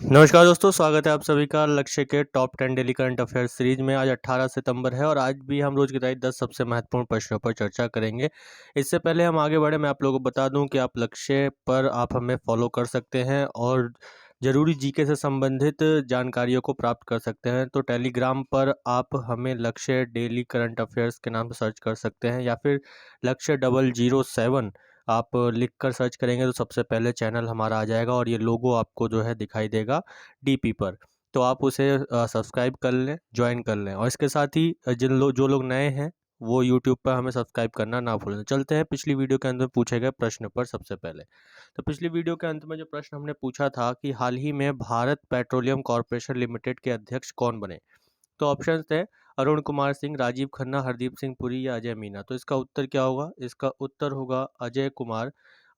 नमस्कार दोस्तों, स्वागत है आप सभी का लक्ष्य के top 10 daily current affair series में। आज 18 सितंबर है और आज भी हम रोज की तरह 10 सबसे महत्वपूर्ण प्रश्नों पर चर्चा करेंगे। इससे पहले हम आगे बढ़े, मैं आप लोगों को बता दूं कि आप लक्ष्य पर आप हमें फॉलो कर सकते हैं और ज़रूरी जीके से संबंधित जानकारियों को प्राप्त कर सकते हैं। तो टेलीग्राम पर आप हमें लक्ष्य डेली करंट अफेयर्स के नाम से सर्च कर सकते हैं या फिर लक्ष्य 007 आप लिख कर सर्च करेंगे तो सबसे पहले चैनल हमारा आ जाएगा और ये लोगो आपको जो है दिखाई देगा डीपी पर। तो आप उसे सब्सक्राइब कर लें, ज्वाइन कर लें और इसके साथ ही जो लोग नए हैं वो यूट्यूब पर हमें सब्सक्राइब करना ना भूलें। चलते हैं पिछली वीडियो के अंत में पूछे गए प्रश्न पर सबसे पहले। तो पिछली वीडियो के अंत में जो प्रश्न हमने पूछा था कि हाल ही में भारत पेट्रोलियम कॉरपोरेशन लिमिटेड के अध्यक्ष कौन बने। तो ऑप्शन थे अरुण कुमार सिंह, राजीव खन्ना, हरदीप सिंह पुरी या अजय मीना। तो इसका उत्तर क्या होगा? इसका उत्तर होगा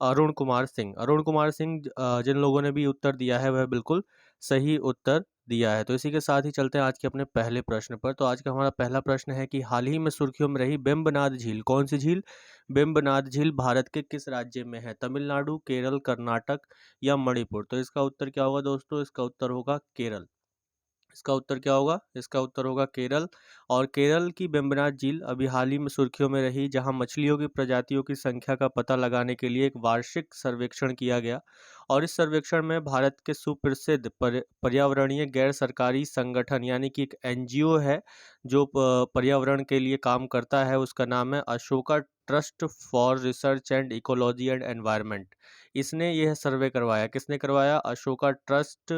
अरुण कुमार सिंह। अरुण कुमार सिंह जिन लोगों ने भी उत्तर दिया है वह बिल्कुल सही उत्तर दिया है। तो इसी के साथ ही चलते हैं आज के अपने पहले प्रश्न पर। तो आज का हमारा पहला प्रश्न है कि हाल ही में सुर्खियों में रही बेम्बनाद झील कौन सी झील? बेम्बनाद झील भारत के किस राज्य में है? तमिलनाडु, केरल, कर्नाटक या मणिपुर। तो इसका उत्तर क्या होगा दोस्तों? इसका उत्तर होगा केरल। इसका उत्तर क्या होगा? इसका उत्तर होगा केरल। और केरल की वेम्बनाड झील अभी हाल ही में सुर्खियों में रही, जहां मछलियों की प्रजातियों की संख्या का पता लगाने के लिए एक वार्षिक सर्वेक्षण किया गया। और इस सर्वेक्षण में भारत के सुप्रसिद्ध पर्यावरणीय गैर सरकारी संगठन यानी कि एक एनजीओ है जो पर्यावरण के लिए काम करता है, उसका नाम है Ashoka trust for research and ecology and environment. इसने यह सर्वे करवाया। किसने करवाया? Ashoka trust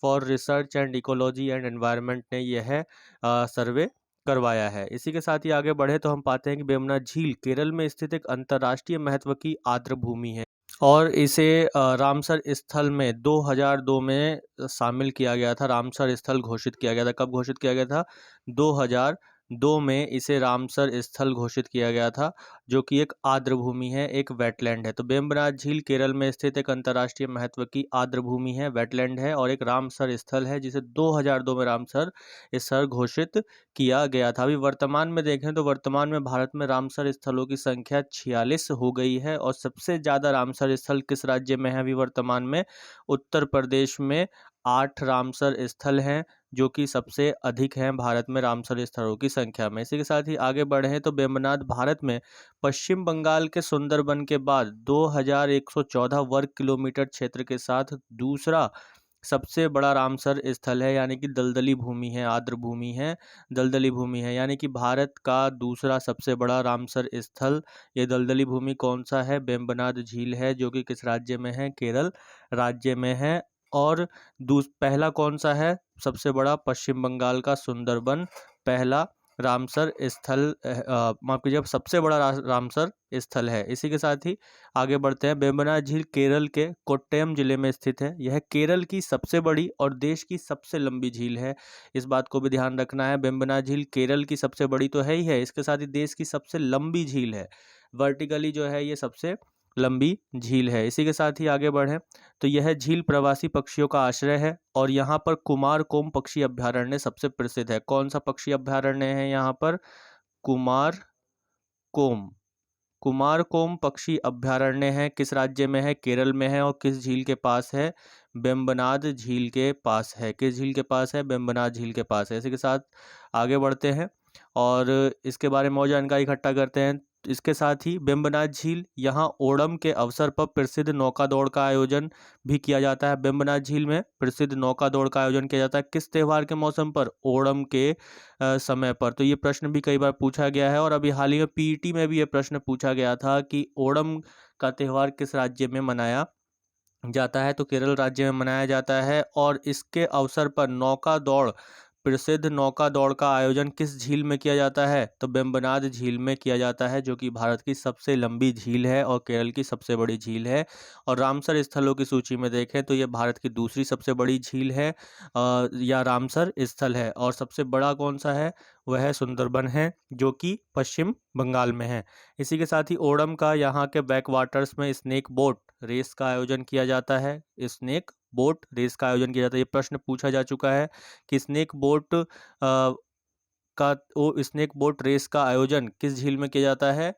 for research and ecology and environment ने यह सर्वे करवाया है। इसी के साथ ही आगे बढ़े तो हम पाते हैं कि बेमना झील केरल में स्थित एक अंतर्राष्ट्रीय महत्व की आर्द्र भूमि है और इसे रामसर स्थल में 2002 में शामिल किया गया था। रामसर स्थल घोषित किया गया था। कब घोषित किया गया था? 2002 में इसे रामसर स्थल घोषित किया गया था, जो कि एक आर्द्र भूमि है, एक वेटलैंड है। तो बेम्बनाड झील केरल में स्थित एक अंतर्राष्ट्रीय महत्व की आर्द्र भूमि है, वेटलैंड है और एक रामसर स्थल है, जिसे 2002 में रामसर स्थल घोषित किया गया था। अभी वर्तमान में देखें तो वर्तमान में भारत में रामसर स्थलों की संख्या 46 हो गई है और सबसे ज़्यादा रामसर स्थल किस राज्य में है अभी वर्तमान में? उत्तर प्रदेश में 8 रामसर स्थल हैं, जो कि सबसे अधिक हैं भारत में रामसर स्थलों की संख्या में। इसी के साथ ही आगे बढ़े तो वेम्बनाड भारत में पश्चिम बंगाल के सुंदरबन के बाद 2114 वर्ग किलोमीटर क्षेत्र के साथ दूसरा सबसे बड़ा रामसर स्थल है, यानी कि दलदली भूमि है, आर्द्र भूमि है, दलदली भूमि है, यानी कि भारत का दूसरा सबसे बड़ा रामसर स्थल ये दलदली भूमि कौन सा है? वेम्बनाड झील है, जो कि किस राज्य में है? केरल राज्य में है। और पहला कौन सा है सबसे बड़ा? पश्चिम बंगाल का सुंदरबन पहला रामसर स्थल माफ कीजिए, सबसे बड़ा रामसर स्थल है। इसी के साथ ही आगे बढ़ते हैं। वेम्बनाड झील केरल के कोट्टयम जिले में स्थित है। यह केरल की सबसे बड़ी और देश की सबसे लंबी झील है। इस बात को भी ध्यान रखना है। वेम्बनाड झील केरल की सबसे बड़ी तो है ही है, इसके साथ ही देश की सबसे लंबी झील है। वर्टिकली जो है ये सबसे लंबी झील है। इसी के साथ ही आगे बढ़ें तो यह झील प्रवासी पक्षियों का आश्रय है और यहाँ पर कुमारकोम पक्षी अभ्यारण्य सबसे प्रसिद्ध है। कौन सा पक्षी अभ्यारण्य है यहाँ पर? कुमारकोम। कुमारकोम पक्षी अभ्यारण्य है, किस राज्य में है? केरल में है। और किस झील के पास है? वेम्बनाड झील के पास है। किस झील के पास है? वेम्बनाड झील के पास है। इसी के साथ आगे बढ़ते हैं और इसके बारे में और जानकारी इकट्ठा करते हैं। इसके साथ ही वेम्बनाड झील यहाँ ओणम के अवसर पर प्रसिद्ध नौका दौड़ का आयोजन भी किया जाता है। वेम्बनाड झील में प्रसिद्ध नौका दौड़ का आयोजन किया जाता है किस त्यौहार के मौसम पर? ओणम के समय पर। तो ये प्रश्न भी कई बार पूछा गया है और अभी हाल ही में पीईटी में भी ये प्रश्न पूछा गया था कि ओणम का त्यौहार किस राज्य में मनाया जाता है? तो केरल राज्य में मनाया जाता है। और इसके अवसर पर नौका दौड़, प्रसिद्ध नौका दौड़ का आयोजन किस झील में किया जाता है? तो वेम्बनाड झील में किया जाता है, जो कि भारत की सबसे लंबी झील है और केरल की सबसे बड़ी झील है। और रामसर स्थलों की सूची में देखें तो ये भारत की दूसरी सबसे बड़ी झील है या रामसर स्थल है। और सबसे बड़ा कौन सा है? वह सुंदरबन है, जो कि पश्चिम बंगाल में है। इसी के साथ ही ओणम का यहाँ के बैक वाटर्स में स्नेक बोट रेस का आयोजन किया जाता है। स्नेक बोट रेस का आयोजन किया जाता है। ये प्रश्न पूछा जा चुका है कि स्नेक बोट रेस का आयोजन किस झील में किया जाता है?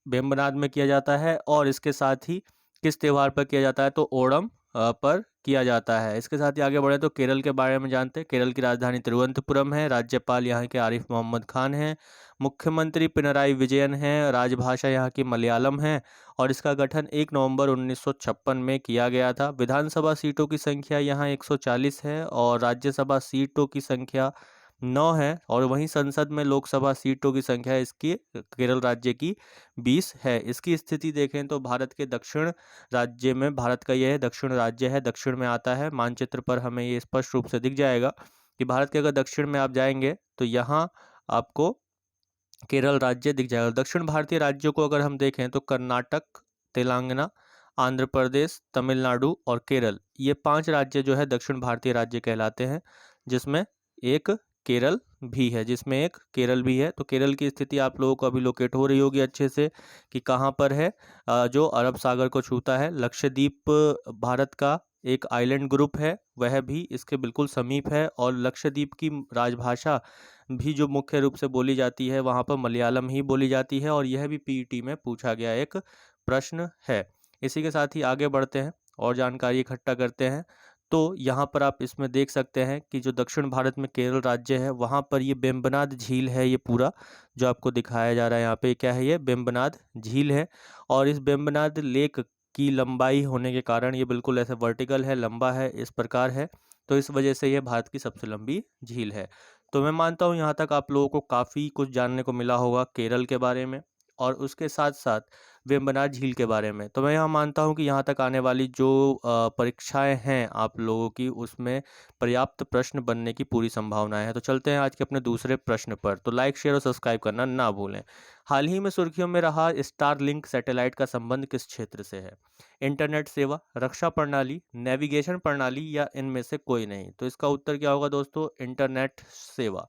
वेम्बनाड में किया जाता है। और इसके साथ ही किस त्यौहार पर किया जाता है? तो ओणम पर किया जाता है। इसके साथ ही आगे बढ़े तो केरल के बारे में जानते हैं। केरल की राजधानी तिरुवनंतपुरम है। राज्यपाल यहाँ के आरिफ मोहम्मद खान हैं। मुख्यमंत्री पिनराई विजयन हैं। राजभाषा यहाँ की मलयालम है और इसका गठन 1 नवंबर 1956 में किया गया था। विधानसभा सीटों की संख्या यहाँ 140 है और राज्यसभा सीटों की संख्या 9 है और वहीं संसद में लोकसभा सीटों की संख्या इसकी केरल राज्य की 20 है। इसकी स्थिति देखें तो भारत के दक्षिण राज्य में, भारत का यह दक्षिण राज्य है, दक्षिण में आता है। मानचित्र पर हमें ये स्पष्ट रूप से दिख जाएगा कि भारत के अगर दक्षिण में आप जाएंगे तो यहाँ आपको केरल राज्य दिख जाएगा। दक्षिण भारतीय राज्यों को अगर हम देखें तो कर्नाटक, तेलंगाना, आंध्र प्रदेश, तमिलनाडु और केरल, ये 5 राज्य जो है दक्षिण भारतीय राज्य कहलाते हैं, जिसमें एक केरल भी है, तो केरल की स्थिति आप लोगों को अभी लोकेट हो रही होगी अच्छे से कि कहाँ पर है। जो अरब सागर को छूता है। लक्षद्वीप भारत का एक आइलैंड ग्रुप है, वह भी इसके बिल्कुल समीप है और लक्षद्वीप की राजभाषा भी जो मुख्य रूप से बोली जाती है वहाँ पर मलयालम ही बोली जाती है और यह भी पीईटी में पूछा गया एक प्रश्न है। इसी के साथ ही आगे बढ़ते हैं और जानकारी इकट्ठा करते हैं। तो यहाँ पर आप इसमें देख सकते हैं कि जो दक्षिण भारत में केरल राज्य है वहाँ पर ये वेम्बनाड झील है। ये पूरा जो आपको दिखाया जा रहा है यहाँ पे, क्या है, ये वेम्बनाड झील है और इस वेम्बनाड लेक की लंबाई होने के कारण ये बिल्कुल ऐसे वर्टिकल है, लंबा है, इस प्रकार है, तो इस वजह से ये भारत की सबसे लंबी झील है। तो मैं मानता हूँ यहाँ तक आप लोगों को काफ़ी कुछ जानने को मिला होगा केरल के बारे में और उसके साथ साथ वेम्बनाड झील के बारे में। तो मैं यहाँ मानता हूँ कि यहाँ तक आने वाली जो परीक्षाएं हैं आप लोगों की, उसमें पर्याप्त प्रश्न बनने की पूरी संभावनाएं है। तो चलते हैं आज के अपने दूसरे प्रश्न पर। तो लाइक, शेयर और सब्सक्राइब करना ना भूलें। हाल ही में सुर्खियों में रहा स्टारलिंक सैटेलाइट का संबंध किस क्षेत्र से है? इंटरनेट सेवा, रक्षा प्रणाली, नेविगेशन प्रणाली या इनमें से कोई नहीं? तो इसका उत्तर क्या होगा दोस्तों? इंटरनेट सेवा।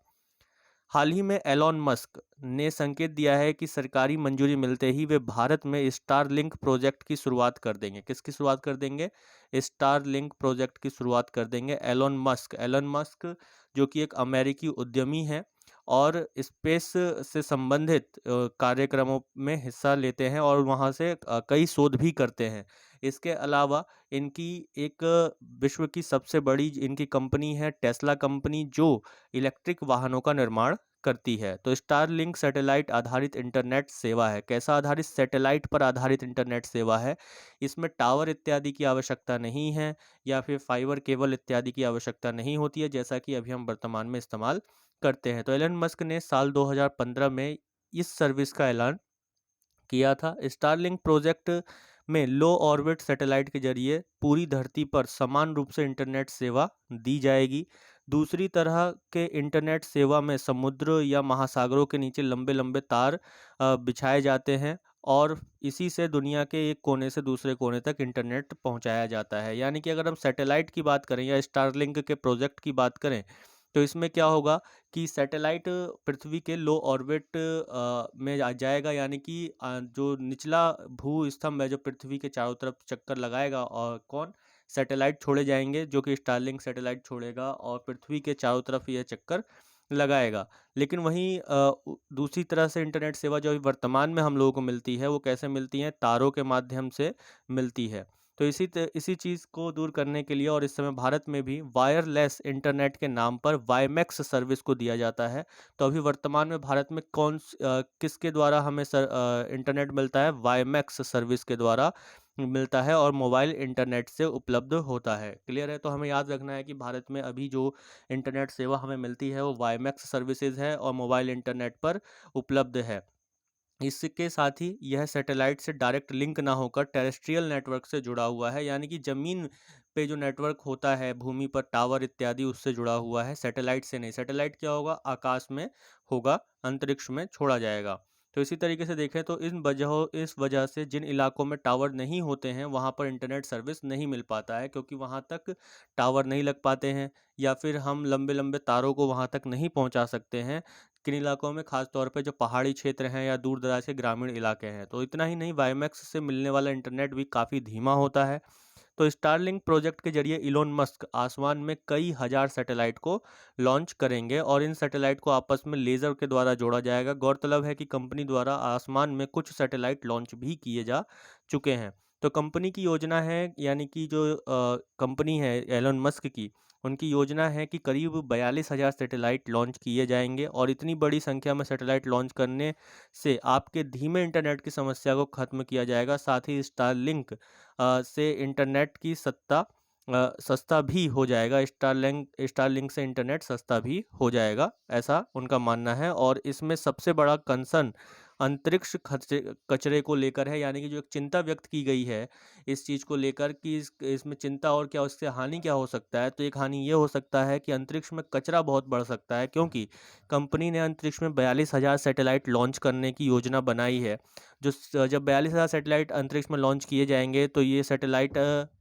हाल ही में एलॉन मस्क ने संकेत दिया है कि सरकारी मंजूरी मिलते ही वे भारत में स्टारलिंक प्रोजेक्ट की शुरुआत कर देंगे। किसकी शुरुआत कर देंगे? स्टारलिंक प्रोजेक्ट की शुरुआत कर देंगे एलन मस्क जो कि एक अमेरिकी उद्यमी है और स्पेस से संबंधित कार्यक्रमों में हिस्सा लेते हैं और वहाँ से कई शोध भी करते हैं। इसके अलावा इनकी एक विश्व की सबसे बड़ी इनकी कंपनी है टेस्ला कंपनी, जो इलेक्ट्रिक वाहनों का निर्माण करती है। तो स्टारलिंक सैटेलाइट आधारित इंटरनेट सेवा है। कैसा आधारित? सैटेलाइट पर आधारित इंटरनेट सेवा है। इसमें टावर इत्यादि की आवश्यकता नहीं है या फिर फाइबर केबल इत्यादि की आवश्यकता नहीं होती है, जैसा कि अभी हम वर्तमान में इस्तेमाल करते हैं। तो एलन मस्क ने साल 2015 में इस सर्विस का ऐलान किया था। स्टारलिंक प्रोजेक्ट में लो ऑर्बिट सैटेलाइट के जरिए पूरी धरती पर समान रूप से इंटरनेट सेवा दी जाएगी। दूसरी तरह के इंटरनेट सेवा में समुद्र या महासागरों के नीचे लंबे लंबे तार बिछाए जाते हैं और इसी से दुनिया के एक कोने से दूसरे कोने तक इंटरनेट पहुंचाया जाता है। यानी कि अगर हम सैटेलाइट की बात करें या स्टारलिंक के प्रोजेक्ट की बात करें तो इसमें क्या होगा कि सैटेलाइट पृथ्वी के लो ऑर्बिट में आ जाएगा, यानी कि जो निचला भू स्तंभ है जो पृथ्वी के चारों तरफ चक्कर लगाएगा, और कौन? सैटेलाइट छोड़े जाएंगे जो कि स्टारलिंक सैटेलाइट छोड़ेगा और पृथ्वी के चारों तरफ यह चक्कर लगाएगा। लेकिन वहीं दूसरी तरह से इंटरनेट सेवा जो अभी वर्तमान में हम लोगों को मिलती है वो कैसे मिलती है? तारों के माध्यम से मिलती है। तो इसी चीज़ को दूर करने के लिए और इस समय भारत में भी वायरलेस इंटरनेट के नाम पर वाईमैक्स सर्विस को दिया जाता है। तो अभी वर्तमान में भारत में किसके द्वारा हमें इंटरनेट मिलता है? वाईमैक्स सर्विस के द्वारा मिलता है और मोबाइल इंटरनेट से उपलब्ध होता है। क्लियर है? तो हमें याद रखना है कि भारत में अभी जो इंटरनेट सेवा हमें मिलती है वो वाईमैक्स सर्विसेज है और मोबाइल इंटरनेट पर उपलब्ध है। इसके साथ ही यह सैटेलाइट से डायरेक्ट लिंक ना होकर टेरेस्ट्रियल नेटवर्क से जुड़ा हुआ है, यानी कि ज़मीन पे जो नेटवर्क होता है भूमि पर टावर इत्यादि उससे जुड़ा हुआ है, सैटेलाइट से नहीं। सैटेलाइट क्या होगा? आकाश में होगा, अंतरिक्ष में छोड़ा जाएगा। तो इसी तरीके से देखें तो इस वजह से जिन इलाकों में टावर नहीं होते हैं वहाँ पर इंटरनेट सर्विस नहीं मिल पाता है, क्योंकि वहाँ तक टावर नहीं लग पाते हैं या फिर हम लंबे लंबे तारों को वहाँ तक नहीं पहुँचा सकते हैं। किन इलाकों में? खास तौर पे जो पहाड़ी क्षेत्र हैं या दूर दराज के ग्रामीण इलाके हैं। तो इतना ही नहीं, वाईमैक्स से मिलने वाला इंटरनेट भी काफ़ी धीमा होता है। तो स्टारलिंक प्रोजेक्ट के जरिए इलोन मस्क आसमान में कई हजार सैटेलाइट को लॉन्च करेंगे और इन सैटेलाइट को आपस में लेज़र के द्वारा जोड़ा जाएगा। गौरतलब है कि कंपनी द्वारा आसमान में कुछ सैटेलाइट लॉन्च भी किए जा चुके हैं। तो कंपनी की योजना है, यानी कि जो कंपनी है एलन मस्क की, उनकी योजना है कि करीब 42,000 सैटेलाइट लॉन्च किए जाएंगे और इतनी बड़ी संख्या में सैटेलाइट लॉन्च करने से आपके धीमे इंटरनेट की समस्या को ख़त्म किया जाएगा। साथ ही स्टारलिंक से इंटरनेट की सस्ता भी हो जाएगा। स्टारलिंक से इंटरनेट सस्ता भी हो जाएगा, ऐसा उनका मानना है। और इसमें सबसे बड़ा कंसर्न अंतरिक्ष कचरे को लेकर है, यानी कि जो एक चिंता व्यक्त की गई है इस चीज़ को लेकर कि इसमें चिंता और क्या, उससे हानि क्या हो सकता है। तो एक हानि ये हो सकता है कि अंतरिक्ष में कचरा बहुत बढ़ सकता है, क्योंकि कंपनी ने अंतरिक्ष में 42,000 सैटेलाइट लॉन्च करने की योजना बनाई है। जब 42,000 सैटेलाइट अंतरिक्ष में लॉन्च किए जाएंगे तो ये सैटेलाइट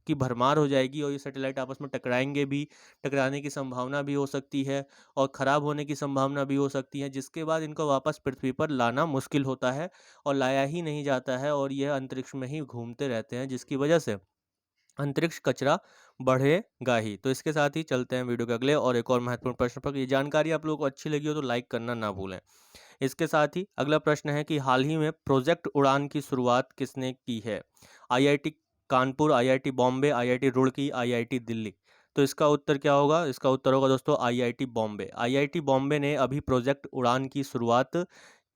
की भरमार हो जाएगी और ये सैटेलाइट आपस में टकराएंगे भी, टकराने की संभावना भी हो सकती है और ख़राब होने की संभावना भी हो सकती है, जिसके बाद इनको वापस पृथ्वी पर लाना मुश्किल होता है और लाया ही नहीं जाता है और यह अंतरिक्ष में ही घूमते रहते हैं, जिसकी वजह से अंतरिक्ष कचरा बढ़ेगा ही। तो इसके साथ ही चलते हैं वीडियो के अगले और एक और महत्वपूर्ण प्रश्न पर। ये जानकारी आप लोगों को अच्छी लगी हो तो लाइक करना ना भूलें। इसके साथ ही अगला प्रश्न है कि हाल ही में प्रोजेक्ट उड़ान की शुरुआत किसने की है? IIT Kanpur, IIT Bombay, IIT Roorkee, IIT Delhi. तो इसका उत्तर क्या होगा? इसका उत्तर होगा दोस्तों आईआईटी बॉम्बे। आईआईटी बॉम्बे ने अभी प्रोजेक्ट उड़ान की शुरुआत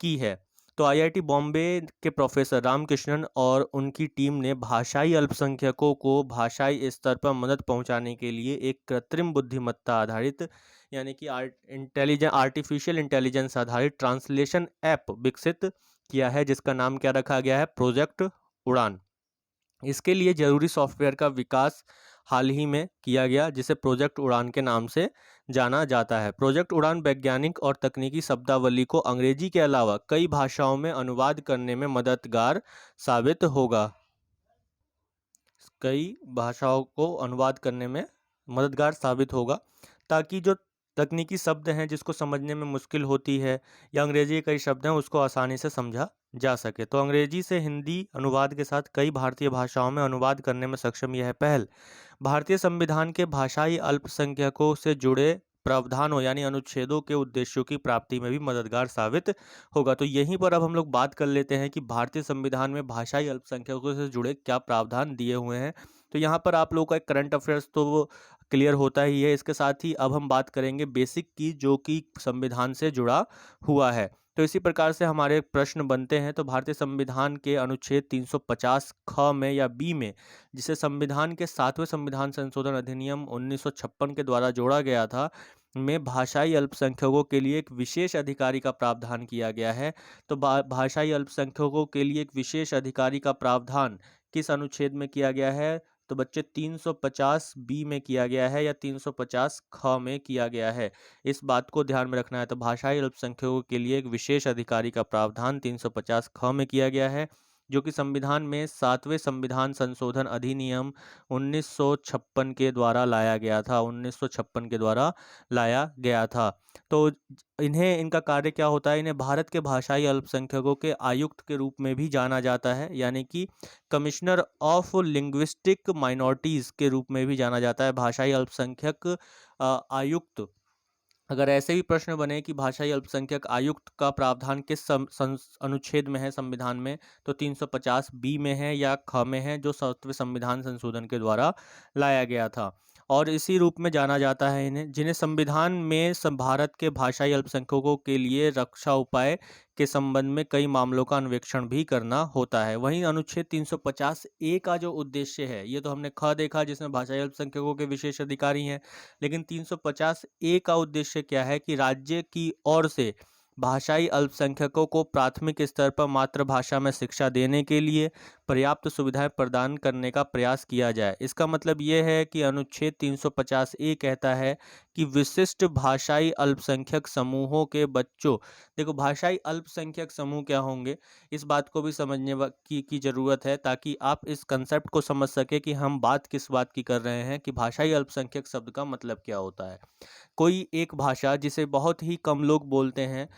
की है। तो आईआईटी बॉम्बे के प्रोफेसर रामकृष्णन और उनकी टीम ने भाषाई अल्पसंख्यकों को भाषाई स्तर पर मदद पहुंचाने के लिए एक कृत्रिम बुद्धिमत्ता आधारित, यानी कि आर्टिफिशियल इंटेलिजेंस आधारित ट्रांसलेशन ऐप विकसित किया है, जिसका नाम क्या रखा गया है? प्रोजेक्ट उड़ान। इसके लिए जरूरी सॉफ्टवेयर का विकास हाल ही में किया गया, जिसे प्रोजेक्ट उड़ान के नाम से जाना जाता है। प्रोजेक्ट उड़ान वैज्ञानिक और तकनीकी शब्दावली को अंग्रेजी के अलावा कई भाषाओं में अनुवाद करने में मददगार साबित होगा। कई भाषाओं को अनुवाद करने में मददगार साबित होगा, ताकि जो तकनीकी शब्द हैं जिसको समझने में मुश्किल होती है या अंग्रेजी के कई शब्द हैं उसको आसानी से समझा जा सके। तो अंग्रेजी से हिंदी अनुवाद के साथ कई भारतीय भाषाओं में अनुवाद करने में सक्षम यह पहल भारतीय संविधान के भाषाई अल्पसंख्यकों से जुड़े प्रावधानों यानी अनुच्छेदों के उद्देश्यों की प्राप्ति में भी मददगार साबित होगा। तो यहीं पर अब हम लोग बात कर लेते हैं कि भारतीय संविधान में भाषाई अल्पसंख्यकों से जुड़े क्या प्रावधान दिए हुए हैं। तो यहाँ पर आप लोगों का एक करंट अफेयर्स तो वो क्लियर होता ही है। इसके साथ ही अब हम बात करेंगे बेसिक की, जो कि संविधान से जुड़ा हुआ है। तो इसी प्रकार से हमारे प्रश्न बनते हैं। तो भारतीय संविधान के अनुच्छेद 350 ख में या बी में, जिसे संविधान के 7वें संविधान संशोधन अधिनियम 1956 के द्वारा जोड़ा गया था, में भाषाई अल्पसंख्यकों के लिए एक विशेष अधिकारी का प्रावधान किया गया है। तो भाषाई अल्पसंख्यकों के लिए एक विशेष अधिकारी का प्रावधान किस अनुच्छेद में किया गया है? तो बच्चे 350 बी में किया गया है या 350 ख में किया गया है, इस बात को ध्यान में रखना है। तो भाषाई अल्पसंख्यकों के लिए एक विशेष अधिकारी का प्रावधान 350 ख में किया गया है, जो कि संविधान में 7वें संविधान संशोधन अधिनियम 1956 के द्वारा लाया गया था। 1956 के द्वारा लाया गया था। तो इनका कार्य क्या होता है? इन्हें भारत के भाषाई अल्पसंख्यकों के आयुक्त के रूप में भी जाना जाता है, यानी कि कमिश्नर ऑफ लिंग्विस्टिक माइनॉरिटीज़ के रूप में भी जाना जाता है। भाषाई अल्पसंख्यक आयुक्त, अगर ऐसे भी प्रश्न बने कि भाषाई अल्पसंख्यक आयुक्त का प्रावधान किस अनुच्छेद में है संविधान में, तो 350 बी में है या ख में है, जो 7वें संविधान संशोधन के द्वारा लाया गया था। और इसी रूप में जाना जाता है इन्हें, जिन्हें संविधान में भारत के भाषाई अल्पसंख्यकों के लिए रक्षा उपाय के संबंध में कई मामलों का अन्वेषण भी करना होता है। वहीं अनुच्छेद 350 ए का जो उद्देश्य है, ये तो हमने ख देखा जिसमें भाषाई अल्पसंख्यकों के विशेष अधिकारी हैं, लेकिन 350 ए का उद्देश्य क्या है? कि राज्य की ओर से भाषाई अल्पसंख्यकों को प्राथमिक स्तर पर मातृभाषा में शिक्षा देने के लिए पर्याप्त सुविधाएं प्रदान करने का प्रयास किया जाए। इसका मतलब ये है कि अनुच्छेद 350 ए कहता है कि विशिष्ट भाषाई अल्पसंख्यक समूहों के बच्चों, देखो भाषाई अल्पसंख्यक समूह क्या होंगे, इस बात को भी समझने की ज़रूरत है, ताकि आप इस कंसेप्ट को समझ सके कि हम बात किस बात की कर रहे हैं, कि भाषाई अल्पसंख्यक शब्द का मतलब क्या होता है। कोई एक भाषा जिसे बहुत ही कम लोग बोलते हैं,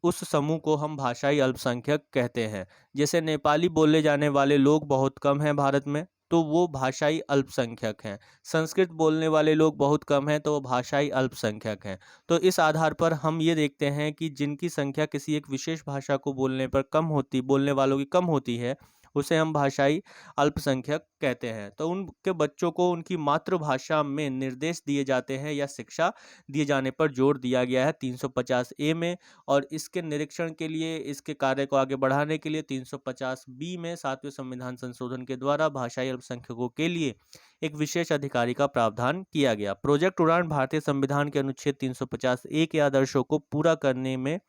उस समूह को हम भाषाई अल्पसंख्यक कहते हैं। जैसे नेपाली बोले जाने वाले लोग बहुत कम हैं भारत में, तो वो भाषाई अल्पसंख्यक हैं। संस्कृत बोलने वाले लोग बहुत कम हैं, तो वो भाषाई अल्पसंख्यक हैं। तो इस आधार पर हम ये देखते हैं कि जिनकी संख्या किसी एक विशेष भाषा को बोलने वालों की कम होती है, उसे हम भाषाई अल्पसंख्यक कहते हैं। तो उनके बच्चों को उनकी मातृभाषा में निर्देश दिए जाते हैं या शिक्षा दिए जाने पर जोर दिया गया है 350 ए में। और इसके निरीक्षण के लिए, इसके कार्य को आगे बढ़ाने के लिए 350 बी में 7वें संविधान संशोधन के द्वारा भाषाई अल्पसंख्यकों के लिए एक विशेष अधिकारी का प्रावधान किया गया। प्रोजेक्ट उड़ान भारतीय संविधान के अनुच्छेद 350 ए के आदर्शों को पूरा करने में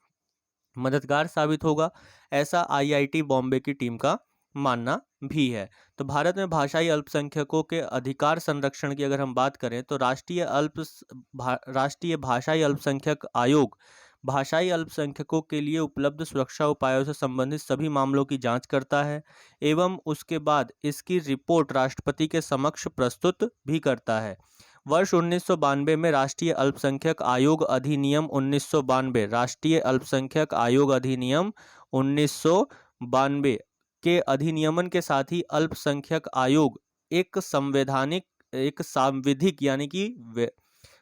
मददगार साबित होगा, ऐसा आईआईटी बॉम्बे की टीम का मानना भी है। तो भारत में भाषाई अल्पसंख्यकों के अधिकार संरक्षण की अगर हम बात करें तो राष्ट्रीय भाषाई अल्पसंख्यक आयोग भाषाई अल्पसंख्यकों के लिए उपलब्ध सुरक्षा उपायों से संबंधित सभी मामलों की जांच करता है एवं उसके बाद इसकी रिपोर्ट राष्ट्रपति के समक्ष प्रस्तुत भी करता है। वर्ष 1992 में राष्ट्रीय अल्पसंख्यक आयोग अधिनियम 1992 राष्ट्रीय अल्पसंख्यक आयोग अधिनियम 1992 के अधिनियमन के साथ ही अल्पसंख्यक आयोग एक सांविधिक यानी कि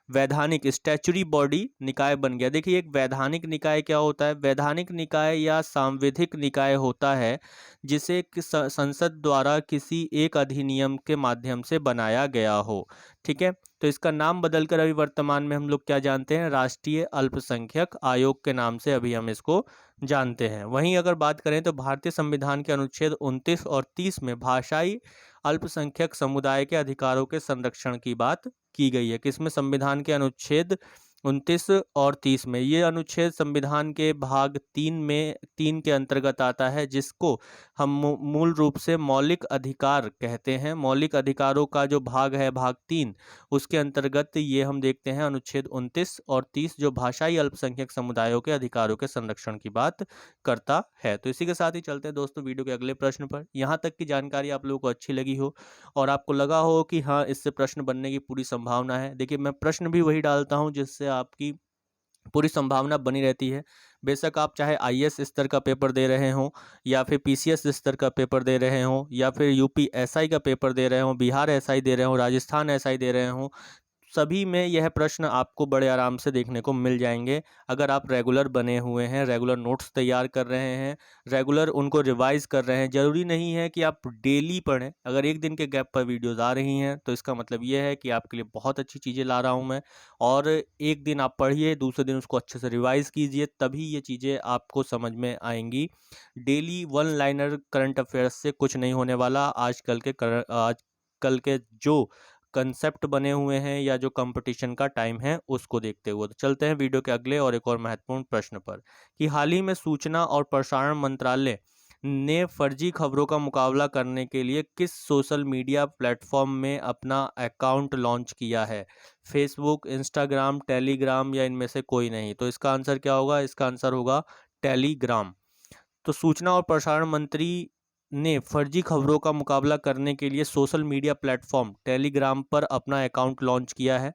वैधानिक स्टैच्यूटरी बॉडी निकाय बन गया। देखिए, एक वैधानिक निकाय क्या होता है? वैधानिक निकाय या सांविधिक निकाय होता है जिसे संसद द्वारा किसी एक अधिनियम के माध्यम से बनाया गया हो। ठीक है, तो इसका नाम बदलकर अभी वर्तमान में हम लोग क्या जानते हैं? राष्ट्रीय अल्पसंख्यक आयोग के नाम से अभी हम इसको जानते हैं। वहीं अगर बात करें तो भारतीय संविधान के अनुच्छेद 29 और 30 में भाषाई अल्पसंख्यक समुदाय के अधिकारों के संरक्षण की बात की गई है। किसमें? संविधान के अनुच्छेद 29 और 30 में। ये अनुच्छेद संविधान के भाग 3 के अंतर्गत आता है, जिसको हम मूल रूप से मौलिक अधिकार कहते हैं। मौलिक अधिकारों का जो भाग है, भाग 3, उसके अंतर्गत ये हम देखते हैं अनुच्छेद 29 और 30 जो भाषाई अल्पसंख्यक समुदायों के अधिकारों के संरक्षण की बात करता है। तो इसी के साथ ही चलते हैं दोस्तों वीडियो के अगले प्रश्न पर। यहाँ तक की जानकारी आप लोगों को अच्छी लगी हो और आपको लगा हो कि हाँ, इससे प्रश्न बनने की पूरी संभावना है। देखिए, मैं प्रश्न भी वही डालता हूँ जिससे आपकी पूरी संभावना बनी रहती है। बेशक आप चाहे आईएएस स्तर का पेपर दे रहे हों या फिर पीसीएस स्तर का पेपर दे रहे हों या फिर यूपी एसआई का पेपर दे रहे हों, बिहार एसआई दे रहे हों, राजस्थान एसआई दे रहे हों, सभी में यह प्रश्न आपको बड़े आराम से देखने को मिल जाएंगे अगर आप रेगुलर बने हुए हैं, रेगुलर नोट्स तैयार कर रहे हैं, रेगुलर उनको रिवाइज कर रहे हैं। जरूरी नहीं है कि आप डेली पढ़ें। अगर एक दिन के गैप पर वीडियोस आ रही हैं तो इसका मतलब ये है कि आपके लिए बहुत अच्छी चीज़ें ला रहा हूँ मैं। और एक दिन आप पढ़िए, दूसरे दिन उसको अच्छे से रिवाइज कीजिए, तभी ये चीज़ें आपको समझ में आएंगी। Daily one liner current affairs से कुछ नहीं होने वाला। आजकल के जो कंसेप्ट बने हुए हैं या जो कंपटीशन का टाइम है उसको देखते हुए। तो चलते हैं वीडियो के अगले और एक और महत्वपूर्ण प्रश्न पर कि हाल ही में सूचना और प्रसारण मंत्रालय ने फर्जी खबरों का मुकाबला करने के लिए किस सोशल मीडिया प्लेटफॉर्म में अपना अकाउंट लॉन्च किया है? फेसबुक, इंस्टाग्राम, टेलीग्राम या इनमें से कोई नहीं? तो इसका आंसर क्या होगा? इसका आंसर होगा टेलीग्राम। तो सूचना और प्रसारण मंत्री ने फर्जी खबरों का मुकाबला करने के लिए सोशल मीडिया प्लेटफॉर्म टेलीग्राम पर अपना अकाउंट लॉन्च किया है।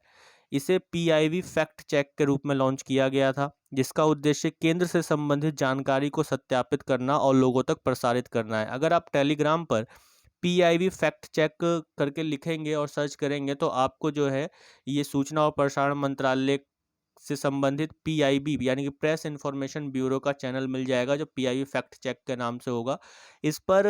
इसे पीआईबी फैक्ट चेक के रूप में लॉन्च किया गया था, जिसका उद्देश्य केंद्र से संबंधित जानकारी को सत्यापित करना और लोगों तक प्रसारित करना है। अगर आप टेलीग्राम पर पीआईबी फैक्ट चेक करके लिखेंगे और सर्च करेंगे तो आपको जो है ये सूचना और प्रसारण मंत्रालय से संबंधित पीआईबी यानी कि प्रेस इन्फॉर्मेशन ब्यूरो का चैनल मिल जाएगा, जो पीआईबी फैक्ट चेक के नाम से होगा। इस पर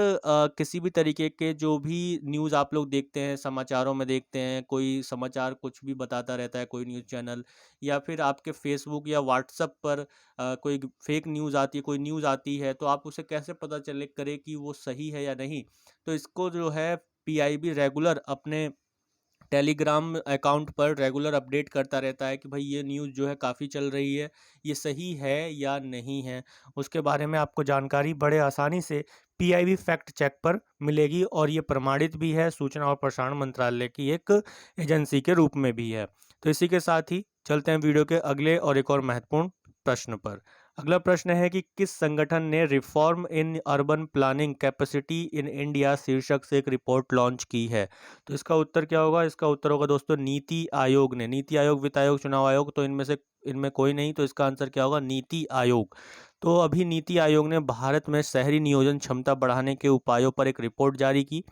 किसी भी तरीके के जो भी न्यूज़ आप लोग देखते हैं, समाचारों में देखते हैं, कोई समाचार कुछ भी बताता रहता है कोई न्यूज़ चैनल, या फिर आपके फेसबुक या व्हाट्सएप पर कोई फेक न्यूज़ आती है, कोई न्यूज़ आती है, तो आप उसे कैसे पता चले करे कि वो सही है या नहीं? तो इसको जो है पीआईबी रेगुलर अपने टेलीग्राम अकाउंट पर रेगुलर अपडेट करता रहता है कि भाई ये न्यूज़ जो है काफ़ी चल रही है, ये सही है या नहीं है। उसके बारे में आपको जानकारी बड़े आसानी से पीआईबी फैक्ट चेक पर मिलेगी और ये प्रमाणित भी है, सूचना और प्रसारण मंत्रालय की एक एजेंसी के रूप में भी है। तो इसी के साथ ही चलते हैं वीडियो के अगले और एक और महत्वपूर्ण प्रश्न पर। अगला प्रश्न है कि किस संगठन ने reform in urban planning capacity in India शीर्षक से एक रिपोर्ट लॉन्च की है? तो इसका उत्तर क्या होगा? इसका उत्तर होगा दोस्तों नीति आयोग ने। नीति आयोग, वित्त आयोग, चुनाव आयोग, तो इनमें कोई नहीं, तो इसका आंसर क्या होगा? नीति आयोग। तो अभी नीति आयोग ने भारत में शहरी नियोजन क्षमता बढ़ाने के उपायों पर एक रिपोर्ट जारी की।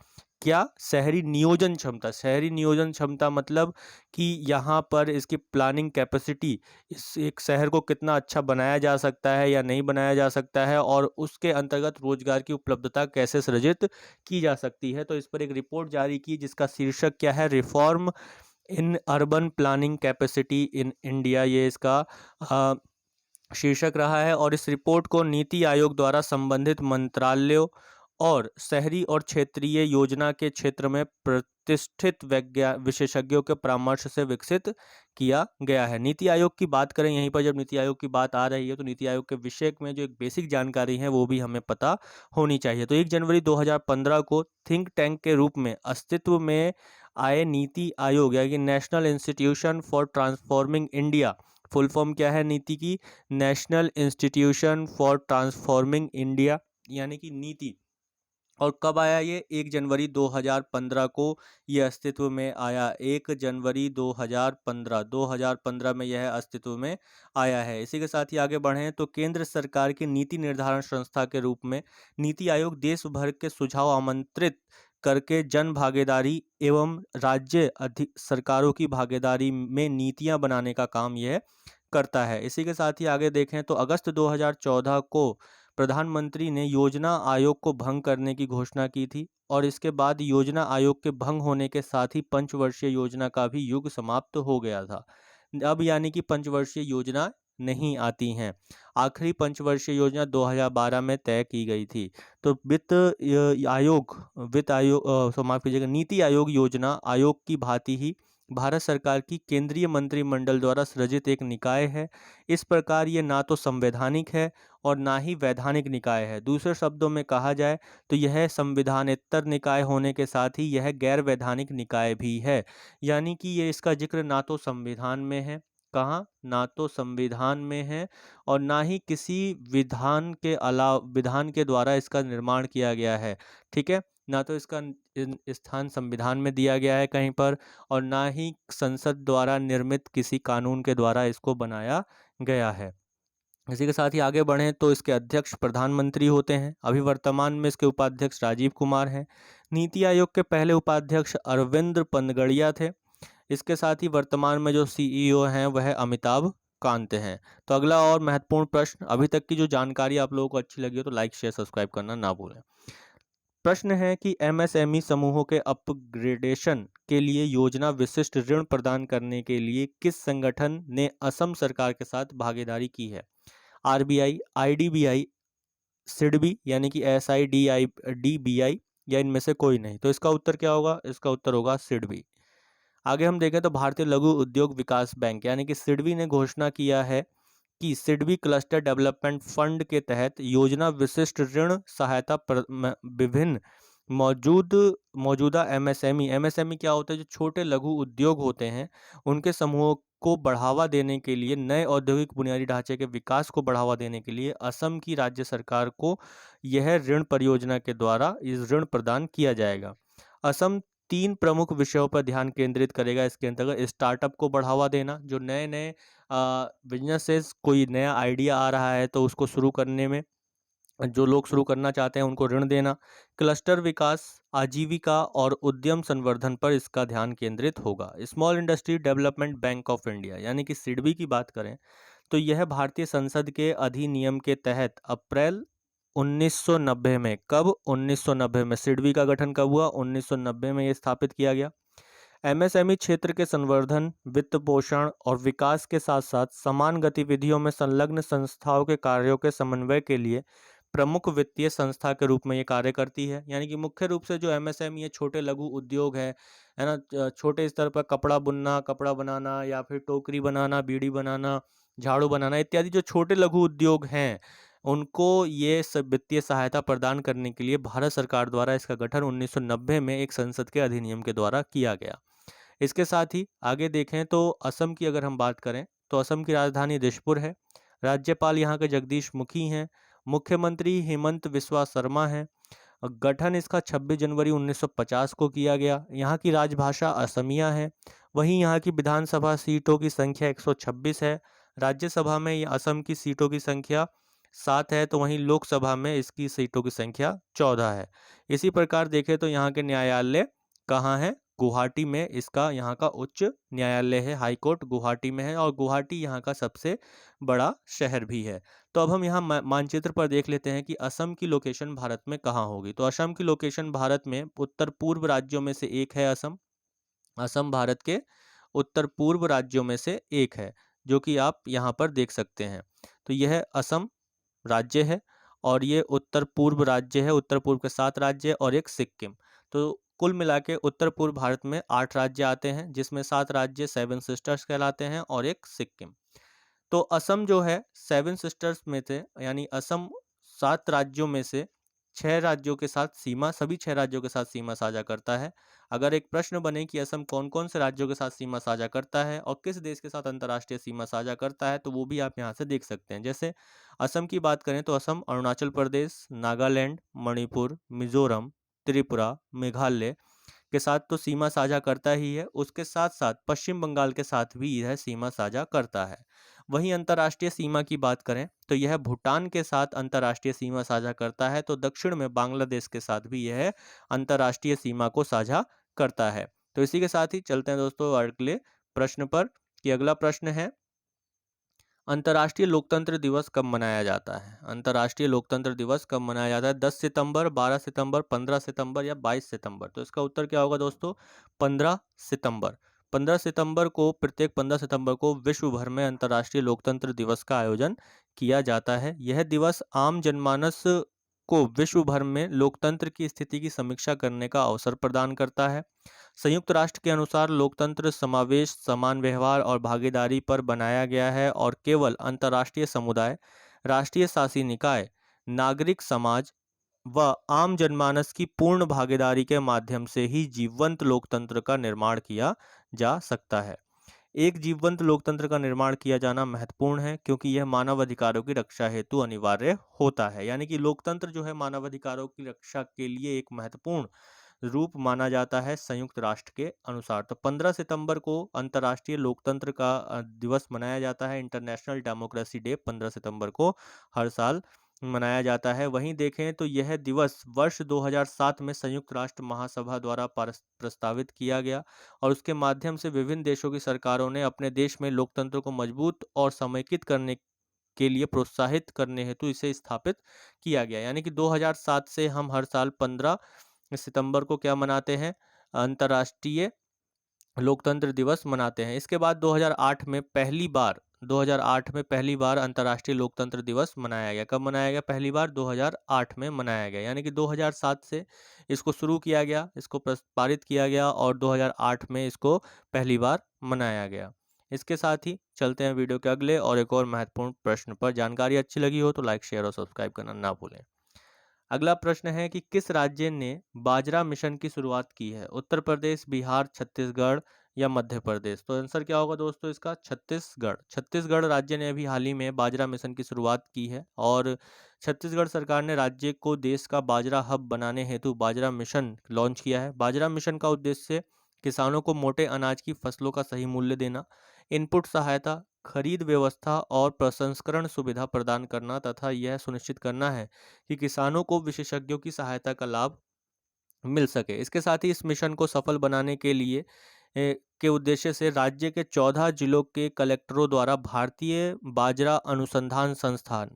क्या? शहरी नियोजन क्षमता। शहरी नियोजन क्षमता मतलब कि यहाँ पर इसकी प्लानिंग कैपेसिटी, इस एक शहर को कितना अच्छा बनाया जा सकता है या नहीं बनाया जा सकता है, और उसके अंतर्गत रोजगार की उपलब्धता कैसे सृजित की जा सकती है। तो इस पर एक रिपोर्ट जारी की जिसका शीर्षक क्या है? Reform in urban planning capacity in India, ये इसका शीर्षक रहा है। और इस रिपोर्ट को नीति आयोग द्वारा संबंधित मंत्रालयों और शहरी और क्षेत्रीय योजना के क्षेत्र में प्रतिष्ठित विशेषज्ञों के परामर्श से विकसित किया गया है। नीति आयोग की बात करें, यहीं पर जब नीति आयोग की बात आ रही है तो नीति आयोग के विषय में जो एक बेसिक जानकारी है वो भी हमें पता होनी चाहिए। तो 1 जनवरी 2015 को थिंक टैंक के रूप में अस्तित्व में आए नीति आयोग, यानी national institution for transforming India, full form क्या है नीति की? National institution for transforming India, यानी कि नीति। और कब आया ये? 1 जनवरी 2015 को ये अस्तित्व में आया। 1 जनवरी 2015 में यह अस्तित्व में आया है। इसी के साथ ही आगे बढ़ें तो केंद्र सरकार की नीति निर्धारण संस्था के रूप में नीति आयोग देश भर के सुझाव आमंत्रित करके जन भागीदारी एवं राज्य सरकारों की भागीदारी में नीतियां बनाने का काम यह करता है। इसी के साथ ही आगे देखें तो अगस्त 2014 को प्रधानमंत्री ने योजना आयोग को भंग करने की घोषणा की थी, और इसके बाद योजना आयोग के भंग होने के साथ ही पंचवर्षीय योजना का भी युग समाप्त हो गया था। अब यानी कि पंचवर्षीय योजना नहीं आती हैं। आखिरी पंचवर्षीय योजना 2012 में तय की गई थी। तो वित्त आयोग माफ कीजिएगा, नीति आयोग योजना आयोग की भांति ही भारत सरकार की केंद्रीय मंत्रिमंडल द्वारा सृजित एक निकाय है। इस प्रकार ये ना तो संवैधानिक है और ना ही वैधानिक निकाय है। दूसरे शब्दों में कहा जाए तो यह संविधानेतर निकाय होने के साथ ही यह गैर वैधानिक निकाय भी है। यानी कि ये इसका जिक्र ना तो संविधान में है, कहाँ? ना तो संविधान में है, और ना ही किसी विधान के द्वारा इसका निर्माण किया गया है। ठीक है, ना तो इसका स्थान संविधान में दिया गया है कहीं पर, और ना ही संसद द्वारा निर्मित किसी कानून के द्वारा इसको बनाया गया है। इसी के साथ ही आगे बढ़ें तो इसके अध्यक्ष प्रधानमंत्री होते हैं। अभी वर्तमान में इसके उपाध्यक्ष राजीव कुमार हैं। नीति आयोग के पहले उपाध्यक्ष अरविंद पनगड़िया थे। इसके साथ ही वर्तमान में जो सीईओ हैं वह अमिताभ कांत हैं। तो अगला और महत्वपूर्ण प्रश्न, अभी तक की जो जानकारी आप लोगों को अच्छी लगी हो तो लाइक शेयर सब्सक्राइब करना ना भूलें। प्रश्न है कि एमएसएमई समूहों के अपग्रेडेशन के लिए योजना विशिष्ट ऋण प्रदान करने के लिए किस संगठन ने असम सरकार के साथ भागीदारी की है? आरबीआई, आईडीबीआई, सिडबी यानी कि SIDBI, या इनमें से कोई नहीं। तो इसका उत्तर क्या होगा? इसका उत्तर होगा सिडबी। आगे हम देखें तो भारतीय लघु उद्योग विकास बैंक यानी कि सिडबी ने घोषणा किया है कि सिडबी क्लस्टर डेवलपमेंट फंड के तहत योजना विशिष्ट ऋण सहायता विभिन्न मौजूदा एमएसएमई क्या होता है? जो छोटे लघु उद्योग होते हैं उनके समूहों को बढ़ावा देने के लिए, नए औद्योगिक बुनियादी ढांचे के विकास को बढ़ावा देने के लिए असम की राज्य सरकार को यह ऋण परियोजना के द्वारा इस ऋण प्रदान किया जाएगा। असम 3 प्रमुख विषयों पर ध्यान केंद्रित करेगा इसके अंतर्गत। स्टार्टअप को बढ़ावा देना, जो नए नए बिजनेसेस, कोई नया आइडिया आ रहा है तो उसको शुरू करने में जो लोग शुरू करना चाहते हैं उनको ऋण देना। क्लस्टर विकास, आजीविका और उद्यम संवर्धन पर इसका ध्यान केंद्रित होगा। Small industry development bank of India यानी कि सिडबी की बात करें तो यह भारतीय संसद के अधिनियम के तहत अप्रैल 1990 में, कब? 1990 में। सिडबी का गठन कब हुआ? 1990 में ये स्थापित किया गया। एमएसएमई क्षेत्र के संवर्धन, वित्त पोषण और विकास के साथ साथ समान गतिविधियों में संलग्न संस्थाओं के कार्यों के समन्वय के लिए प्रमुख वित्तीय संस्था के रूप में ये कार्य करती है। यानी कि मुख्य रूप से जो एमएसएमई ये छोटे लघु उद्योग है ना, छोटे स्तर पर कपड़ा बुनना, कपड़ा बनाना, या फिर टोकरी बनाना, बीड़ी बनाना, झाड़ू बनाना इत्यादि जो छोटे लघु उद्योग हैं उनको ये सब वित्तीय सहायता प्रदान करने के लिए भारत सरकार द्वारा इसका गठन 1990 में एक संसद के अधिनियम के द्वारा किया गया। इसके साथ ही आगे देखें तो असम की अगर हम बात करें तो असम की राजधानी दिसपुर है। राज्यपाल यहाँ के जगदीश मुखी हैं। मुख्यमंत्री हेमंत बिस्वा शर्मा हैं। गठन इसका 26 जनवरी 1950 को किया गया। यहाँ की राजभाषा असमिया है। वहीं यहाँ की विधानसभा सीटों की संख्या 126 है। राज्यसभा में असम की सीटों की संख्या 7 है, तो वहीं लोकसभा में इसकी सीटों की संख्या 14 है। इसी प्रकार देखें तो यहाँ के न्यायालय कहाँ है? गुवाहाटी में इसका यहाँ का उच्च न्यायालय है, हाई कोर्ट गुवाहाटी में है और गुवाहाटी यहाँ का सबसे बड़ा शहर भी है। तो अब हम यहाँ मानचित्र पर देख लेते हैं कि असम की लोकेशन भारत में कहाँ होगी। तो असम की लोकेशन भारत में उत्तर पूर्व राज्यों में से एक है असम। असम भारत के उत्तर पूर्व राज्यों में से एक है, जो कि आप यहाँ पर देख सकते हैं। तो यह असम राज्य है और ये उत्तर पूर्व राज्य है, उत्तर पूर्व के 7 राज्य और एक सिक्किम। तो कुल मिला के उत्तर पूर्व भारत में 8 राज्य आते हैं, जिसमें 7 राज्य 7 सिस्टर्स कहलाते हैं और एक सिक्किम। तो असम जो है 7 सिस्टर्स में से, यानी असम 7 राज्यों में से 6 राज्यों के साथ सीमा, सभी 6 राज्यों के साथ सीमा साझा करता है। अगर एक प्रश्न बने कि असम कौन कौन से राज्यों के साथ सीमा साझा करता है और किस देश के साथ अंतर्राष्ट्रीय सीमा साझा करता है, तो वो भी आप यहाँ से देख सकते हैं। जैसे असम की बात करें तो असम अरुणाचल प्रदेश, नागालैंड, मणिपुर, मिजोरम, त्रिपुरा, मेघालय के साथ तो सीमा साझा करता ही है, उसके साथ साथ पश्चिम बंगाल के साथ भी यह सीमा साझा करता है। वहीं अंतर्राष्ट्रीय सीमा की बात करें तो यह भूटान के साथ अंतर्राष्ट्रीय सीमा साझा करता है, तो दक्षिण में बांग्लादेश के साथ भी यह अंतर्राष्ट्रीय सीमा को साझा करता है। तो इसी के साथ ही चलते हैं दोस्तों अगले प्रश्न पर, कि अगला प्रश्न है अंतर्राष्ट्रीय लोकतंत्र दिवस कब मनाया जाता है? अंतर्राष्ट्रीय लोकतंत्र दिवस कब मनाया जाता है? 10 सितंबर, 12 सितंबर, 15 सितंबर या 22 सितंबर? तो इसका उत्तर क्या होगा दोस्तों? 15 सितंबर। 15 सितंबर को, प्रत्येक 15 सितंबर को विश्व भर में अंतर्राष्ट्रीय लोकतंत्र दिवस का आयोजन किया जाता है। यह दिवस आम जनमानस को विश्व भर में लोकतंत्र की स्थिति की समीक्षा करने का अवसर प्रदान करता है। संयुक्त राष्ट्र के अनुसार लोकतंत्र समावेश, समान व्यवहार और भागीदारी पर बनाया गया है और केवल अंतर्राष्ट्रीय समुदाय, राष्ट्रीय शासी निकाय, नागरिक समाज व आम जनमानस की पूर्ण भागीदारी के माध्यम से ही जीवंत लोकतंत्र का निर्माण किया जा सकता है। एक जीवंत लोकतंत्र का निर्माण किया जाना महत्वपूर्ण है, क्योंकि यह मानव अधिकारों की रक्षा हेतु अनिवार्य होता है। यानी कि लोकतंत्र जो है मानव अधिकारों की रक्षा के लिए एक महत्वपूर्ण रूप माना जाता है संयुक्त राष्ट्र के अनुसार। तो 15 सितंबर को अंतर्राष्ट्रीय लोकतंत्र का दिवस मनाया जाता है। इंटरनेशनल डेमोक्रेसी डे 15 सितंबर को हर साल मनाया जाता है। वहीं देखें तो यह दिवस वर्ष 2007 में संयुक्त राष्ट्र महासभा द्वारा प्रस्तावित किया गया और उसके माध्यम से विभिन्न देशों की सरकारों ने अपने देश में लोकतंत्र को मजबूत और समेकित करने के लिए प्रोत्साहित करने हेतु इसे स्थापित किया गया। यानी कि 2007 से हम हर साल 15 सितंबर को क्या मनाते हैं? अंतर्राष्ट्रीय लोकतंत्र दिवस मनाते हैं। इसके बाद 2008 में पहली बार अंतर्राष्ट्रीय लोकतंत्र दिवस मनाया गया। कब मनाया गया? पहली बार 2008 में मनाया गया। यानी कि 2007 से इसको शुरू किया गया, इसको पारित किया गया और 2008 में इसको पहली बार मनाया गया। इसके साथ ही चलते हैं वीडियो के अगले और एक और महत्वपूर्ण प्रश्न पर। जानकारी अच्छी लगी हो तो लाइक, शेयर और सब्सक्राइब करना ना भूलें। अगला प्रश्न है कि किस राज्य ने बाजरा मिशन की शुरुआत की है? उत्तर प्रदेश, बिहार, छत्तीसगढ़ या मध्य प्रदेश? तो आंसर क्या होगा दोस्तों इसका? छत्तीसगढ़। छत्तीसगढ़ राज्य ने अभी हाल ही में बाजरा मिशन की शुरुआत की है और छत्तीसगढ़ सरकार ने राज्य को देश का बाजरा हब बनाने हेतु बाजरा मिशन लॉन्च किया है। बाजरा मिशन का उद्देश्य किसानों को मोटे अनाज की फसलों का सही मूल्य देना, इनपुट सहायता, खरीद व्यवस्था और प्रसंस्करण सुविधा प्रदान करना तथा यह सुनिश्चित करना है कि किसानों को विशेषज्ञों की सहायता का लाभ मिल सके। इसके साथ ही इस मिशन को सफल बनाने के लिए के उद्देश्य से राज्य के 14 जिलों के कलेक्टरों द्वारा भारतीय बाजरा अनुसंधान संस्थान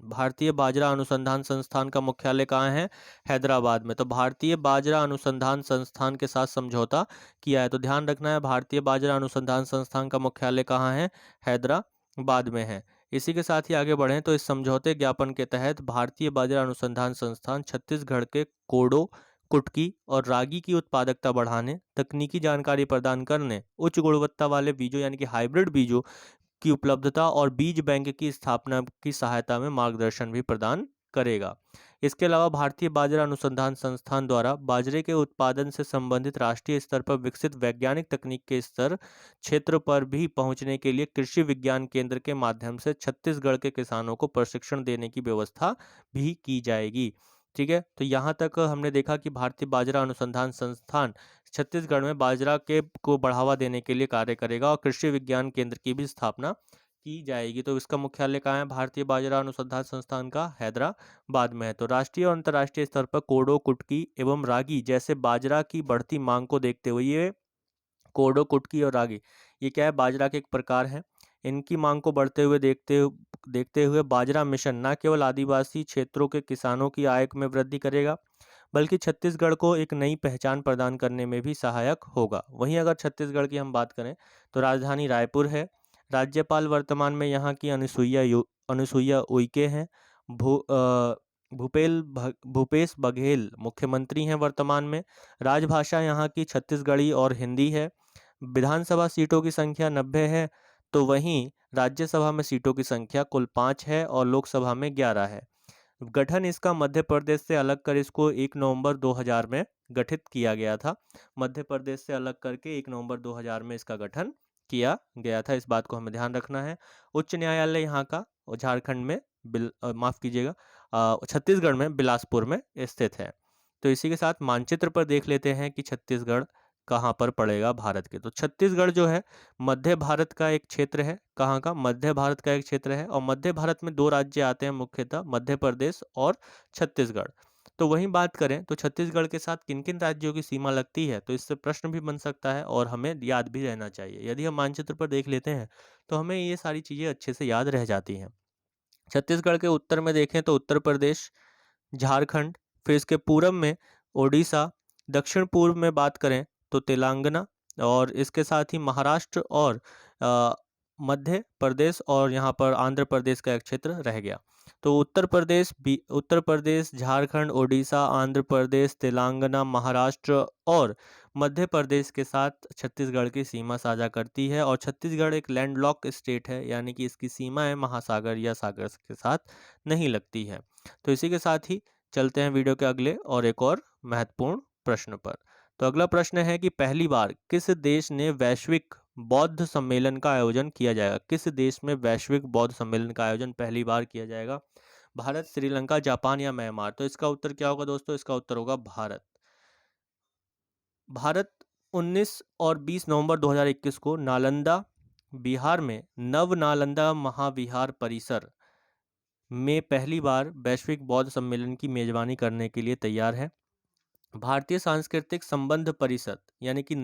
का मुख्यालय कहाँ है? हैदराबाद में। तो भारतीय बाजरा अनुसंधान संस्थान के साथ समझौता किया है। तो ध्यान रखना है, भारतीय बाजरा अनुसंधान संस्थान का मुख्यालय कहाँ है? हैदराबाद में है। इसी के साथ ही आगे बढ़ें तो इस समझौते ज्ञापन के तहत भारतीय बाजरा अनुसंधान संस्थान छत्तीसगढ़ के कोडो, कुटकी और रागी की उत्पादकता बढ़ाने, तकनीकी जानकारी प्रदान करने, उच्च गुणवत्ता वाले बीजों यानी कि हाइब्रिड बीजों की उपलब्धता और बीज बैंक की स्थापना की सहायता में मार्गदर्शन भी प्रदान करेगा। इसके अलावा भारतीय बाजरा अनुसंधान संस्थान द्वारा बाजरे के उत्पादन से संबंधित राष्ट्रीय स्तर पर विकसित वैज्ञानिक तकनीक के स्तर क्षेत्र पर भी पहुंचने के लिए कृषि विज्ञान केंद्र के माध्यम से छत्तीसगढ़ के किसानों को प्रशिक्षण देने की व्यवस्था भी की जाएगी। ठीक है, तो यहाँ तक हमने देखा कि भारतीय बाजरा अनुसंधान संस्थान छत्तीसगढ़ में बाजरा के को बढ़ावा देने के लिए कार्य करेगा और कृषि विज्ञान केंद्र की भी स्थापना की जाएगी। तो इसका मुख्यालय कहाँ है? भारतीय बाजरा अनुसंधान संस्थान का हैदराबाद में है। तो राष्ट्रीय और अंतर्राष्ट्रीय स्तर पर कोडो, कुटकी एवं रागी जैसे बाजरा की बढ़ती मांग को देखते हुए ये कोडो, कुटकी और रागी, ये क्या है? बाजरा के एक प्रकार है। इनकी मांग को बढ़ते हुए देखते हुए बाजरा मिशन न केवल आदिवासी क्षेत्रों के किसानों की आय में वृद्धि करेगा, बल्कि छत्तीसगढ़ को एक नई पहचान प्रदान करने में भी सहायक होगा। वहीं अगर छत्तीसगढ़ की हम बात करें तो राजधानी रायपुर है। राज्यपाल वर्तमान में यहाँ की अनुसुईया उइके हैं। भूपेश बघेल मुख्यमंत्री हैं वर्तमान में। राजभाषा यहाँ की छत्तीसगढ़ी और हिंदी है। विधानसभा सीटों की संख्या 90 है। तो वहीं राज्यसभा में सीटों की संख्या कुल 5 है और लोकसभा में 11 है। गठन इसका मध्य प्रदेश से अलग कर इसको 1 नवंबर 2000 में गठित किया गया था। मध्य प्रदेश से अलग करके 1 नवंबर 2000 में इसका गठन किया गया था। इस बात को हमें ध्यान रखना है। उच्च न्यायालय यहाँ का झारखंड में माफ कीजिएगा, छत्तीसगढ़ में बिलासपुर में स्थित है। तो इसी के साथ मानचित्र पर देख लेते हैं कि छत्तीसगढ़ कहाँ पर पड़ेगा भारत के। तो छत्तीसगढ़ जो है मध्य भारत का एक क्षेत्र है। कहाँ का? मध्य भारत का एक क्षेत्र है। और मध्य भारत में 2 राज्य आते हैं मुख्यतः, मध्य प्रदेश और छत्तीसगढ़। तो वहीं बात करें तो छत्तीसगढ़ के साथ किन किन राज्यों की सीमा लगती है, तो इससे प्रश्न भी बन सकता है और हमें याद भी रहना चाहिए। यदि हम मानचित्र पर देख लेते हैं तो हमें ये सारी चीज़ें अच्छे से याद रह जाती हैं। छत्तीसगढ़ के उत्तर में देखें तो उत्तर प्रदेश, झारखंड, फिर इसके पूरब में ओडिशा, दक्षिण पूर्व में बात करें तो तेलंगाना, और इसके साथ ही महाराष्ट्र और मध्य प्रदेश और यहाँ पर आंध्र प्रदेश का एक क्षेत्र रह गया। तो उत्तर प्रदेश, झारखंड, ओडिशा, आंध्र प्रदेश, तेलंगाना, महाराष्ट्र और मध्य प्रदेश के साथ छत्तीसगढ़ की सीमा साझा करती है। और छत्तीसगढ़ एक लैंडलॉक स्टेट है, यानी कि इसकी सीमाएं महासागर या सागर के साथ नहीं लगती है। तो इसी के साथ ही चलते हैं वीडियो के अगले और एक और महत्वपूर्ण प्रश्न पर। तो अगला प्रश्न है कि पहली बार किस देश ने वैश्विक बौद्ध सम्मेलन का आयोजन किया जाएगा? किस देश में वैश्विक बौद्ध सम्मेलन का आयोजन पहली बार किया जाएगा? भारत, श्रीलंका, जापान या म्यांमार? तो इसका उत्तर क्या होगा दोस्तों? इसका उत्तर होगा भारत। भारत 19 और 20 नवंबर 2021 को नालंदा, बिहार में नव नालंदा महाविहार परिसर में पहली बार वैश्विक बौद्ध सम्मेलन की मेजबानी करने के लिए तैयार है। भारतीय सांस्कृतिक संबंध परिषद यानी कि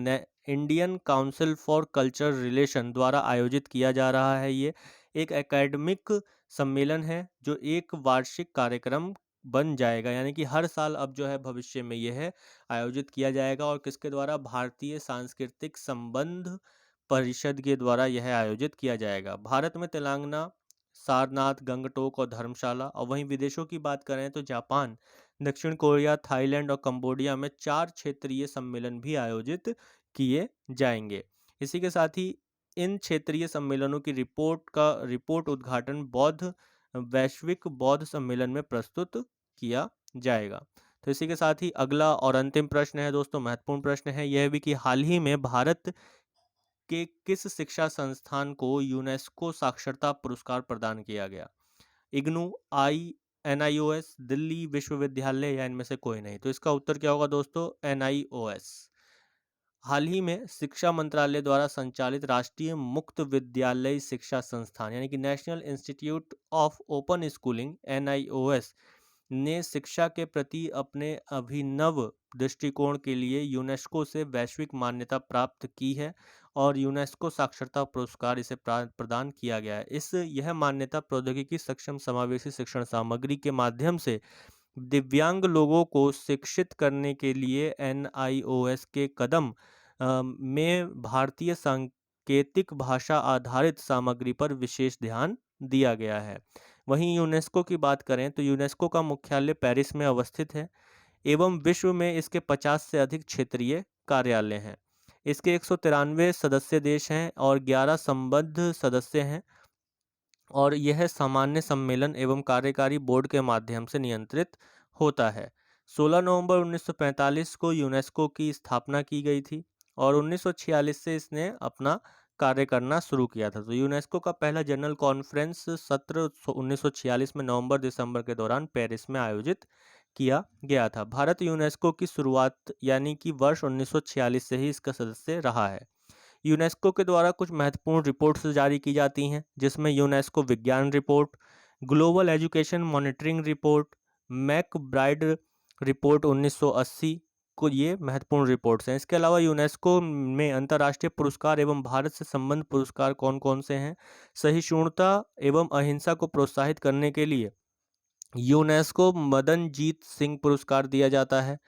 Indian council for culture relation द्वारा आयोजित किया जा रहा है। ये एक एकेडमिक सम्मेलन है जो एक वार्षिक कार्यक्रम बन जाएगा, यानी कि हर साल अब जो है भविष्य में यह है आयोजित किया जाएगा। और किसके द्वारा? भारतीय सांस्कृतिक संबंध परिषद के द्वारा यह आयोजित किया जाएगा। भारत में तेलंगाना, सारनाथ, गंगटोक और धर्मशाला। और वहीं विदेशों की बात करें तो जापान, दक्षिण कोरिया, थाईलैंड और कंबोडिया में 4 क्षेत्रीय सम्मेलन भी आयोजित किए जाएंगे। इसी के साथ ही इन क्षेत्रीय सम्मेलनों की रिपोर्ट उद्घाटन वैश्विक बौद्ध सम्मेलन में प्रस्तुत किया जाएगा। तो इसी के साथ ही अगला और अंतिम प्रश्न है दोस्तों, महत्वपूर्ण प्रश्न है यह भी कि हाल ही में भारत के किस शिक्षा संस्थान को यूनेस्को साक्षरता पुरस्कार प्रदान किया गया? इग्नू, NIOS, दिल्ली विश्वविद्यालय या इनमें से कोई नहीं? तो इसका उत्तर क्या होगा दोस्तों? NIOS। हाल ही में शिक्षा मंत्रालय द्वारा संचालित राष्ट्रीय मुक्त विद्यालय शिक्षा संस्थान यानी कि national institute of open schooling NIOS ने शिक्षा के प्रति अपने अभिनव दृष्टिकोण के लिए यूनेस्को से वैश्विक मान्यता प्राप्त की है और यूनेस्को साक्षरता पुरस्कार इसे प्रदान किया गया है। यह मान्यता प्रौद्योगिकी सक्षम समावेशी शिक्षण सामग्री के माध्यम से दिव्यांग लोगों को शिक्षित करने के लिए NIOS के कदम में भारतीय सांकेतिक भाषा आधारित सामग्री पर विशेष ध्यान दिया गया है। वहीं यूनेस्को की बात करें तो यूनेस्को का मुख्यालय पेरिस में अवस्थित है एवं विश्व में इसके 50 से अधिक क्षेत्रीय कार्यालय हैं। इसके 193 सदस्य देश हैं और 11 संबद्ध सदस्य हैं और यह सामान्य सम्मेलन एवं कार्यकारी बोर्ड के माध्यम से नियंत्रित होता है। 16 नवंबर 1945 को यूनेस्को की स्थापना की गई थी और 1946 से इसने अपना कार्य करना शुरू किया था। तो यूनेस्को का पहला जनरल कॉन्फ्रेंस सत्र 1946 में नवंबर दिसंबर के दौरान पेरिस में आयोजित किया गया था। भारत यूनेस्को की शुरुआत यानी कि वर्ष 1946 से ही इसका सदस्य रहा है। यूनेस्को के द्वारा कुछ महत्वपूर्ण रिपोर्ट्स जारी की जाती हैं, जिसमें यूनेस्को विज्ञान report, global education monitoring report, McBride report 1980 को ये महत्वपूर्ण रिपोर्ट्स हैं। इसके अलावा यूनेस्को में अंतर्राष्ट्रीय पुरस्कार एवं भारत से संबंध पुरस्कार कौन कौन से हैं? सहिष्णुता एवं अहिंसा को प्रोत्साहित करने के लिए यूनेस्को मदनजीत सिंह पुरस्कार दिया जाता है।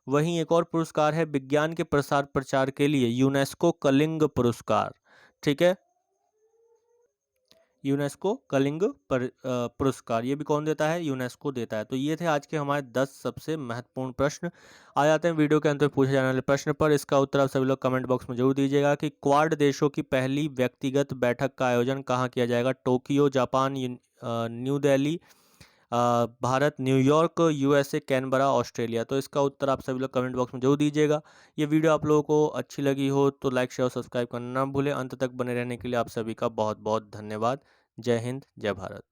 वहीं एक और पुरस्कार है विज्ञान के प्रसार प्रचार के लिए, यूनेस्को कलिंग पुरस्कार। ठीक है, यूनेस्को कलिंग पुरस्कार, ये भी कौन देता है? यूनेस्को देता है। तो ये थे आज के हमारे 10 सबसे महत्वपूर्ण प्रश्न। आ जाते हैं वीडियो के अंत में पूछे जाने वाले प्रश्न पर। इसका उत्तर आप सभी लोग कमेंट बॉक्स में जरूर दीजिएगा कि क्वाड देशों की पहली व्यक्तिगत बैठक का आयोजन कहाँ किया जाएगा? Tokyo Japan, new Delhi Bharat, New York USA, Canberra Australia. तो इसका उत्तर आप सभी लोग कमेंट बॉक्स में जरूर दीजिएगा। ये वीडियो आप लोगों को अच्छी लगी हो तो लाइक शेयर और सब्सक्राइब करना ना भूलें। अंत तक बने रहने के लिए आप सभी का बहुत बहुत धन्यवाद। जय हिंद, जय भारत।